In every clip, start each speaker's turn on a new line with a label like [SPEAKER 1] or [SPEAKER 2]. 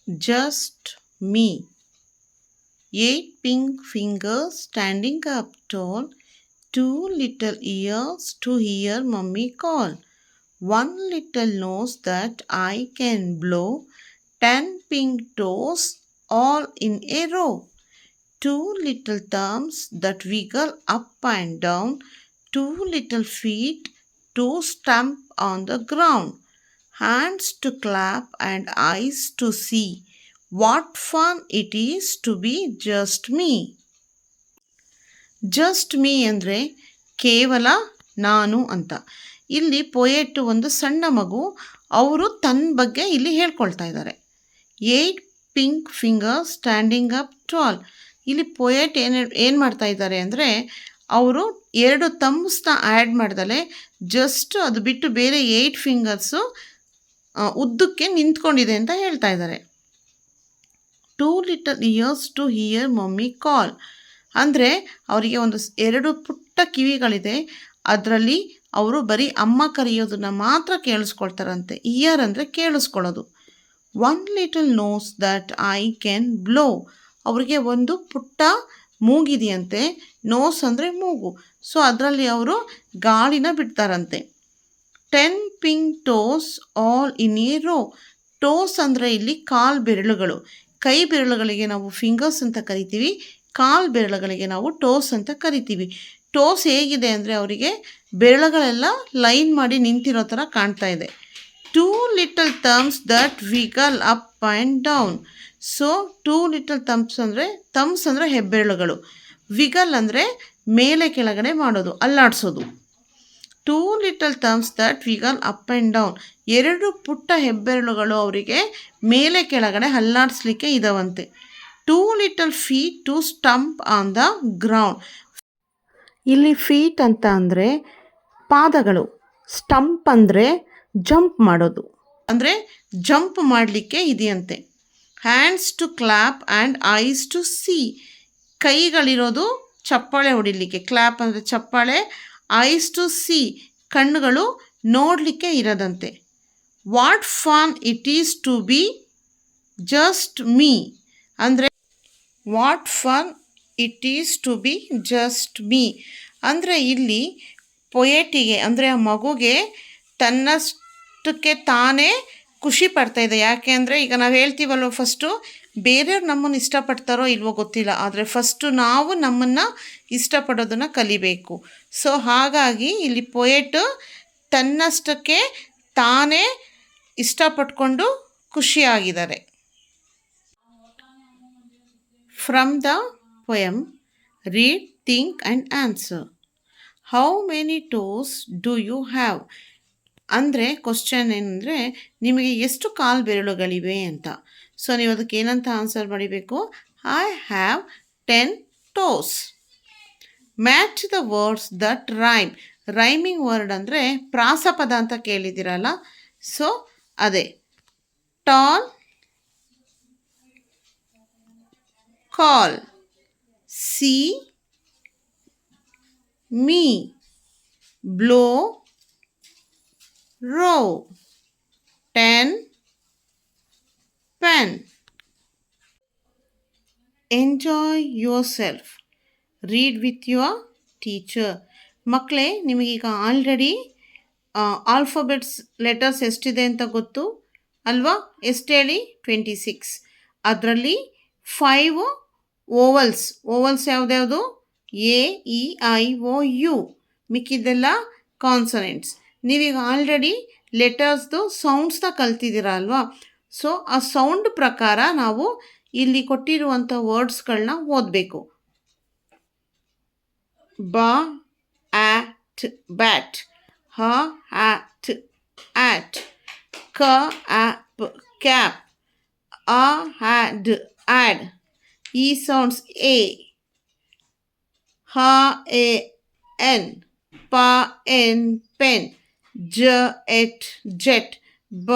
[SPEAKER 1] just me. 8 pink fingers standing up tall, 2 little ears to hear mummy call. 1 little nose that I can blow, 10 pink toes all in a row. 2 little thumbs that wiggle up and down, 2 little feet to stamp on the ground, hands to clap and eyes to see. What fun it is to be just me. Just me ಅಂದರೆ ಕೇವಲ ನಾನು ಅಂತ. ಇಲ್ಲಿ poet ಒಂದು ಸಣ್ಣ ಮಗು, ಅವರು ತನ್ನ ಬಗ್ಗೆ ಇಲ್ಲಿ ಹೇಳ್ಕೊಳ್ತಾ ಇದ್ದಾರೆ. 8 pink fingers standing up tall. ಇಲ್ಲಿ ಪೊಯೆಟ್ ಏನು ಮಾಡ್ತಾ ಇದ್ದಾರೆ ಅಂದರೆ, ಅವರು 2 ಥಂಬ್ಸ್ನ ಆ್ಯಡ್ ಮಾಡ್ದಲೆ ಜಸ್ಟ್ ಅದು ಬಿಟ್ಟು ಬೇರೆ 8 ಫಿಂಗರ್ಸು ಉದ್ದಕ್ಕೆ ನಿಂತ್ಕೊಂಡಿದೆ ಅಂತ ಹೇಳ್ತಾ ಇದ್ದಾರೆ. 2 little ears to hear mommy call. ಅಂದರೆ ಅವರಿಗೆ 2 ಪುಟ್ಟ ಕಿವಿಗಳಿದೆ, ಅದರಲ್ಲಿ ಅವರು ಬರೀ ಅಮ್ಮ ಕರೆಯೋದನ್ನು ಮಾತ್ರ ಕೇಳಿಸ್ಕೊಳ್ತಾರಂತೆ. ಇಯರ್ ಅಂದರೆ ಕೇಳಿಸ್ಕೊಳ್ಳೋದು. 1 little nose that I can blow. ಅವರಿಗೆ ಒಂದು ಪುಟ್ಟ ಮೂಗಿದೆಯಂತೆ. ನೋಸ್ ಅಂದರೆ ಮೂಗು, ಸೊ ಅದರಲ್ಲಿ ಅವರು ಗಾಳಿನ ಬಿಡ್ತಾರಂತೆ. 10 pink toes all in a row. Toes ಅಂದರೆ ಇಲ್ಲಿ ಕಾಲು ಬೆರಳುಗಳು. ಕೈ ಬೆರಳುಗಳಿಗೆ ನಾವು ಫಿಂಗರ್ಸ್ ಅಂತ ಕರಿತೀವಿ, ಕಾಲು ಬೆರಳುಗಳಿಗೆ ನಾವು ಟೋಸ್ ಅಂತ ಕರಿತೀವಿ. ಟೋಸ್ ಹೇಗಿದೆ ಅಂದರೆ ಅವರಿಗೆ ಬೆರಳುಗಳೆಲ್ಲ ಲೈನ್ ಮಾಡಿ ನಿಂತಿರೋ ಥರ ಕಾಣ್ತಾ ಇದೆ. 2 little thumbs that wiggle up and down. So 2 little thumbs ಅಂದರೆ ಹೆಬ್ಬೆರಳುಗಳು, ವಿಗಲ್ ಅಂದರೆ ಮೇಲೆ ಕೆಳಗಡೆ ಮಾಡೋದು, ಅಲ್ಲಾಡಿಸೋದು. 2 little thumbs that wiggle up and down. 2 ಪುಟ್ಟ ಹೆಬ್ಬೆರಳುಗಳು ಅವರಿಗೆ ಮೇಲೆ ಕೆಳಗಡೆ ಅಲ್ಲಾಡಿಸ್ಲಿಕ್ಕೆ ಇದಾವಂತೆ. 2 little feet to stamp on the ground. ಇಲ್ಲಿ ಫೀಟ್ ಅಂತ ಅಂದರೆ ಪಾದಗಳು, ಸ್ಟಂಪ್ ಅಂದರೆ ಜಂಪ್ ಮಾಡೋದು, ಅಂದರೆ ಜಂಪ್ ಮಾಡಲಿಕ್ಕೆ ಇದೆಯಂತೆ. Hands to clap and eyes to see. ಕೈಗಳಿರೋದು ಚಪ್ಪಾಳೆ ಹೊಡಿಲಿಕ್ಕೆ, ಕ್ಲಾಪ್ ಅಂದರೆ ಚಪ್ಪಾಳೆ, ಐಸ್ ಟು ಸಿ ಕಣ್ಣುಗಳು ನೋಡಲಿಕ್ಕೆ ಇರೋದಂತೆ. What fun it is to be just me. ಅಂದರೆ what fun it is to be just me ಅಂದರೆ ಇಲ್ಲಿ ಪೊಯೆಟಿಗೆ ಅಂದರೆ ಆ ಮಗುಗೆ ತನ್ನಷ್ಟಕ್ಕೆ ತಾನೇ ಖುಷಿ ಪಡ್ತಾಯಿದೆ. ಯಾಕೆ ಅಂದರೆ ಈಗ ನಾವು ಹೇಳ್ತೀವಲ್ವ, ಫಸ್ಟು ಬೇರೆಯವ್ರು ನಮ್ಮನ್ನು ಇಷ್ಟಪಡ್ತಾರೋ ಇಲ್ವೋ ಗೊತ್ತಿಲ್ಲ, ಆದರೆ ಫಸ್ಟು ನಾವು ನಮ್ಮನ್ನು ಇಷ್ಟಪಡೋದನ್ನು ಕಲಿಬೇಕು. ಸೊ ಹಾಗಾಗಿ ಇಲ್ಲಿ ಪೊಯೆಟ್ ತನ್ನಷ್ಟಕ್ಕೆ ತಾನೇ ಇಷ್ಟಪಟ್ಕೊಂಡು ಖುಷಿಯಾಗಿದ್ದಾರೆ. From the poem, read, think and answer. How many toes do you have? ಅಂದರೆ ಕ್ವಶನ್ ಏನಂದರೆ, ನಿಮಗೆ ಎಷ್ಟು ಕಾಲು ಬೆರಳುಗಳಿವೆ ಅಂತ. ಸೊ ನೀವು ಅದಕ್ಕೆ ಏನಂತ ಆನ್ಸರ್ ಮಾಡಬೇಕು? I have 10 toes. Match the words that rhyme. Rhyming word ಅಂದರೆ ಪ್ರಾಸಪದ ಅಂತ ಕೇಳಿದ್ದೀರಲ್ಲ, ಸೊ ಅದೇ. Tall, call, see, me, blow, row, 10, pen. Enjoy yourself. Read with your teacher. ಮಕ್ಕಳೇ, ನಿಮಗೀಗ ಆಲ್ರೆಡಿ ಆಲ್ಫಾಬೆಟ್ಸ್ ಲೆಟರ್ಸ್ ಎಷ್ಟಿದೆ ಅಂತ ಗೊತ್ತು ಅಲ್ವಾ? ಎಷ್ಟು ಹೇಳಿ? 26. ಅದರಲ್ಲಿ 5 ಓವಲ್ಸ್ ಯಾವುದ್ಯಾವುದು? A, E, I, O, U. ಮಿಕ್ಕಿದ್ದೆಲ್ಲ ಕಾನ್ಸನೆಂಟ್ಸ್. ನೀವೀಗ ಆಲ್ರೆಡಿ ಲೆಟರ್ಸ್ದು ಸೌಂಡ್ಸ್ನ ಕಲ್ತಿದ್ದೀರ ಅಲ್ವಾ? ಸೊ ಆ ಸೌಂಡ್ ಪ್ರಕಾರ ನಾವು ಇಲ್ಲಿ ಕೊಟ್ಟಿರುವಂಥ ವರ್ಡ್ಸ್ಗಳನ್ನ ಓದಬೇಕು. ಬ, ಆಟ್, ಬ್ಯಾಟ್. ಹ, ಆಟ್, ಆಟ್. ಕ, ap, cap. A, had, add. E sounds A. Ha, A, N. Pa, N, pen. J, et, jet. B,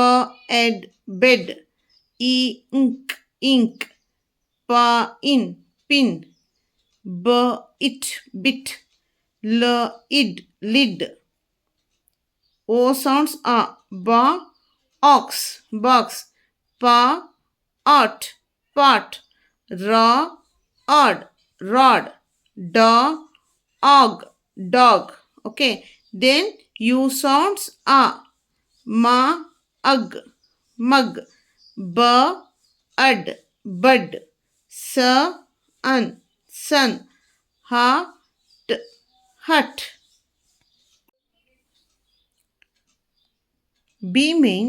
[SPEAKER 1] ed, bed. E, ink, ink. Pa, in, pin. B, it, bit. L, id, lid. O sounds A. Ba, ox, box. Pa, ought, pot, raw, odd, rod, daw, og, dog. Okay, then you sounds are ma, ug, mug, b, ud, bud, s, un, sun, ha, t, hut. Beaming.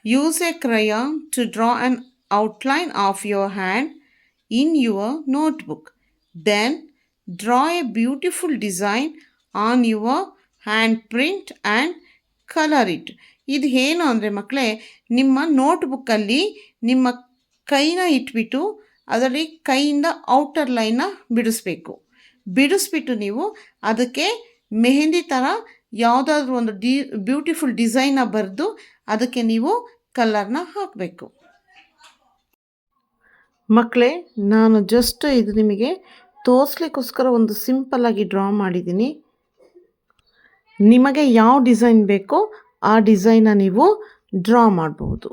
[SPEAKER 1] Use a crayon to draw an outline of your hand in your notebook. Then draw a beautiful design on your handprint and color it. ಇದು ಏನು ಅಂದರೆ ಮಕ್ಕಳೇ, ನಿಮ್ಮ ನೋಟ್ಬುಕ್ಕಲ್ಲಿ ನಿಮ್ಮ ಕೈನ ಇಟ್ಬಿಟ್ಟು ಅದರಲ್ಲಿ ಕೈಯಿಂದ ಔಟರ್ ಲೈನ್ನ ಬಿಡಿಸ್ಬಿಟ್ಟು ನೀವು ಅದಕ್ಕೆ ಮೆಹಂದಿ ಥರ ಯಾವುದಾದ್ರೂ ಒಂದು ಬ್ಯೂಟಿಫುಲ್ ಡಿಸೈನ್ನ ಬರೆದು ಅದಕ್ಕೆ ನೀವು ಕಲರ್ನ ಹಾಕಬೇಕು. ಮಕ್ಕಳೇ, ನಾನು ಜಸ್ಟ್ ಇದು ನಿಮಗೆ ತೋರಿಸ್ಲಿಕ್ಕೋಸ್ಕರ ಒಂದು ಸಿಂಪಲ್ಲಾಗಿ ಡ್ರಾ ಮಾಡಿದ್ದೀನಿ. ನಿಮಗೆ ಯಾವ ಡಿಸೈನ್ ಬೇಕೋ ಆ ಡಿಸೈನ್ನ ನೀವು ಡ್ರಾ ಮಾಡಬಹುದು.